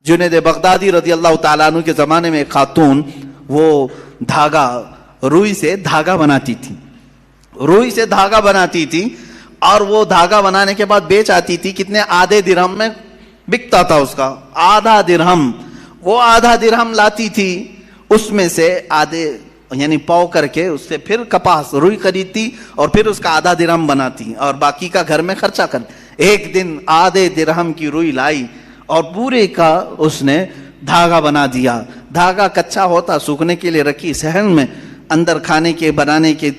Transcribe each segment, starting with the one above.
Junaid Baghdadi रजी अल्लाह ताला अन्हु के ज़माने में एक खातून वो धागा रुई से धागा बनाती थी, रुई से धागा बनाती थी और वो धागा बनाने के बाद बेच आती थी। कितने? आधे दिरहम में बिकता था उसका, आधा दिरहम। वो आधा दिरहम लाती थी, उसमें से आधे यानी पाव करके उससे फिर कपास रुई खरीदती और फिर उसका आधा दिरहम बनाती और बाकी का घर में खर्चा कर। एक दिन आधे दिरहम की रुई लाई और पूरे का उसने धागा बना दिया। धागा कच्चा होता, सूखने के लिए रखी सहन में, अंदर खाने के बनाने के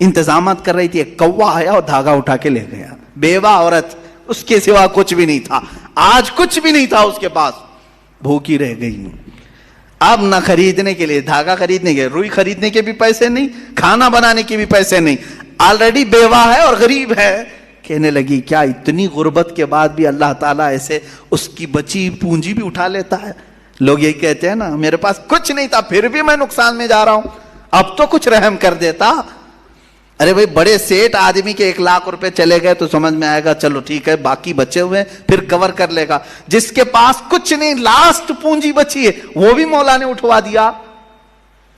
इंतजामात कर रही थी। एक कौवा आया और धागा उठा के ले गया। बेवा औरत, उसके सिवा कुछ भी नहीं था, आज कुछ भी नहीं था उसके पास, भूखी रह गई। अब न खरीदने के लिए धागा खरीदने के, रुई खरीदने के भी पैसे नहीं, खाना बनाने के भी पैसे नहीं, ऑलरेडी बेवा है और गरीब है। कहने लगी क्या इतनी गुर्बत के बाद भी अल्लाह ताला ऐसे उसकी बची पूंजी भी उठा लेता है। लोग यही कहते हैं ना, मेरे पास कुछ नहीं था फिर भी मैं नुकसान में जा रहा हूं, अब तो कुछ रहम कर देता। अरे भाई, बड़े सेठ आदमी के 1 लाख रुपए चले गए तो समझ में आएगा, चलो ठीक है बाकी बचे हुए फिर कवर कर लेगा। जिसके पास कुछ नहीं, लास्ट पूंजी बची है, वो भी मौला ने उठवा दिया,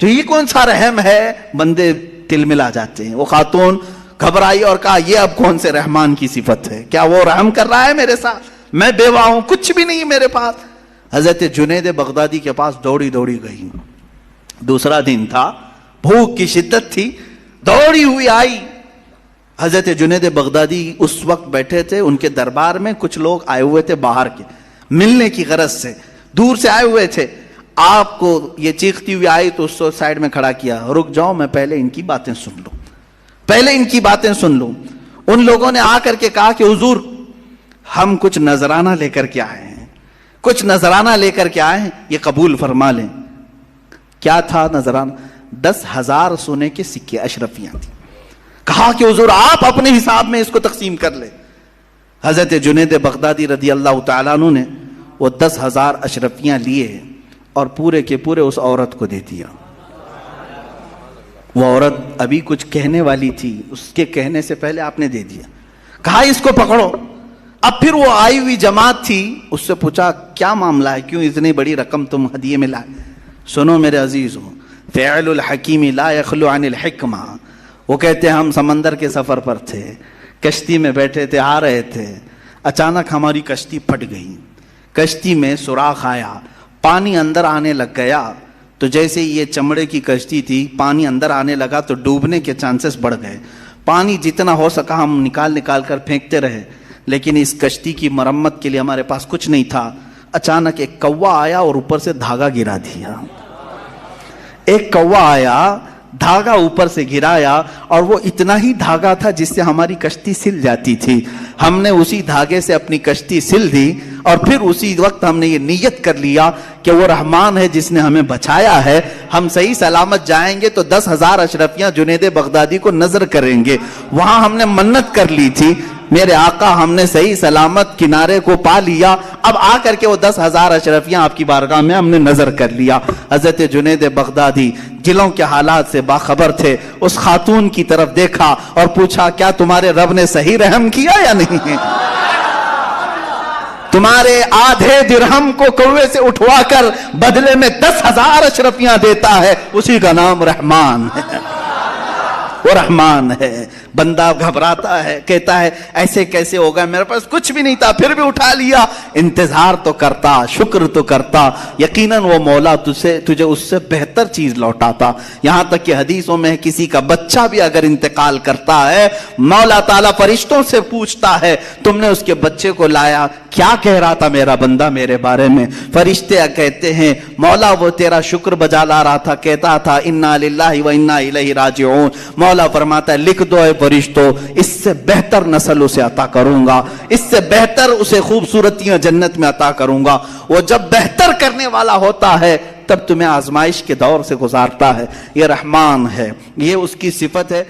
तो ये कौन सा रहम है? बंदे तिलमिला जाते हैं। वो खातून घबराई और कहा ये अब कौन से रहमान की सिफत है? क्या वो रहम कर रहा है मेरे साथ? मैं बेवा हूं, कुछ भी नहीं मेरे पास। हजरत जुनैद बगदादी के पास दौड़ी दौड़ी गई। दूसरा दिन था, भूख की शिद्दत थी, दौड़ी हुई आई। हजरत जुनैद बगदादी उस वक्त बैठे थे, उनके दरबार में कुछ लोग आए हुए थे बाहर के, मिलने की गरज से दूर से आए हुए थे। आपको ये चीखती हुई आई तो उसको साइड में खड़ा किया, रुक जाओ मैं पहले इनकी बातें सुन लूं, पहले इनकी बातें सुन लूं। उन लोगों ने आकर के कहा कि हुजूर हम कुछ नजराना लेकर के आए हैं, कुछ नजराना लेकर के आए हैं, ये कबूल फरमा लें। क्या था नजराना? 10,000 सोने के सिक्के, अशरफियां थी। कहा कि हुजूर आप अपने हिसाब में इसको तकसीम कर ले। हजरत जुनैद बगदादी रदी अल्लाह तआला अन्हु ने वो 10,000 अशरफियां लिए और पूरे के पूरे उस औरत को दे दिया। वो औरत अभी कुछ कहने वाली थी, उसके कहने से पहले आपने दे दिया। कहा इसको पकड़ो। अब फिर वो आई हुई जमात थी, उससे पूछा क्या मामला है, क्यों इतनी बड़ी रकम तुम हदिये में लाए? सुनो मेरे अजीजों, फ़िअलुल हकीमी ला यखलु अनिल हिक्मा। वो कहते हैं हम समंदर के सफर पर थे, कश्ती में बैठे थे, आ रहे थे, अचानक हमारी कश्ती फट गई, कश्ती में सुराख आया, पानी अंदर आने लग गया। तो जैसे ये चमड़े की कश्ती थी, पानी अंदर आने लगा तो डूबने के चांसेस बढ़ गए। पानी जितना हो सका हम निकाल निकाल कर फेंकते रहे, लेकिन इस कश्ती की मरम्मत के लिए हमारे पास कुछ नहीं था। अचानक एक कौवा आया और ऊपर से धागा गिरा दिया। एक कौवा आया, धागा ऊपर से गिराया और वो इतना ही धागा था जिससे हमारी कश्ती सिल जाती थी। हमने उसी धागे से अपनी कश्ती सिल दी और फिर उसी वक्त हमने ये नियत कर लिया कि वो रहमान है जिसने हमें बचाया है, हम सही सलामत जाएंगे तो 10,000 अशरफियां जुनैद बगदादी को नजर करेंगे। वहां हमने मन्नत कर ली थी, मेरे आका हमने सही सलामत किनारे को पा लिया, अब आकर के वो 10,000 अशरफियां आपकी बारगाह में हमने नजर कर लिया। हजरत जुनैद बगदादी जिलों के हालात से बाखबर थे, उस खातून की तरफ देखा और पूछा क्या तुम्हारे रब ने सही रहम किया या नहीं? तुम्हारे आधे दिरहम को कौवे से उठवाकर बदले में 10,000 अशरफियां देता है, उसी का नाम रहमान है। वो रहमान है। बंदा घबराता है, कहता है ऐसे कैसे होगा, मेरे पास कुछ भी नहीं था फिर भी उठा लिया। इंतजार तो करता, शुक्र तो करता, यकीनन वो मौला तुझे उससे बेहतर चीज लौटाता। यहां तक कि हदीसों में किसी का बच्चा भी अगर इंतकाल करता है, मौला ताला फरिश्तों से पूछता है तुमने उसके बच्चे को लाया, क्या कह रहा था मेरा बंदा मेरे बारे में? फरिश्ते कहते हैं मौला वो तेरा शुक्र बजा ला रहा था, कहता था इन्ना लिल्लाहि व इन्ना इलैहि राजिऊन। मौला फरमाता है लिख दो ए फरिश्तों, इससे बेहतर नस्ल उसे अता करूंगा, इससे बेहतर उसे खूबसूरतियां जन्नत में अता करूंगा। वो जब बेहतर करने वाला होता है तब तुम्हें आजमाइश के दौर से गुजारता है। ये रहमान है, ये उसकी सिफत है।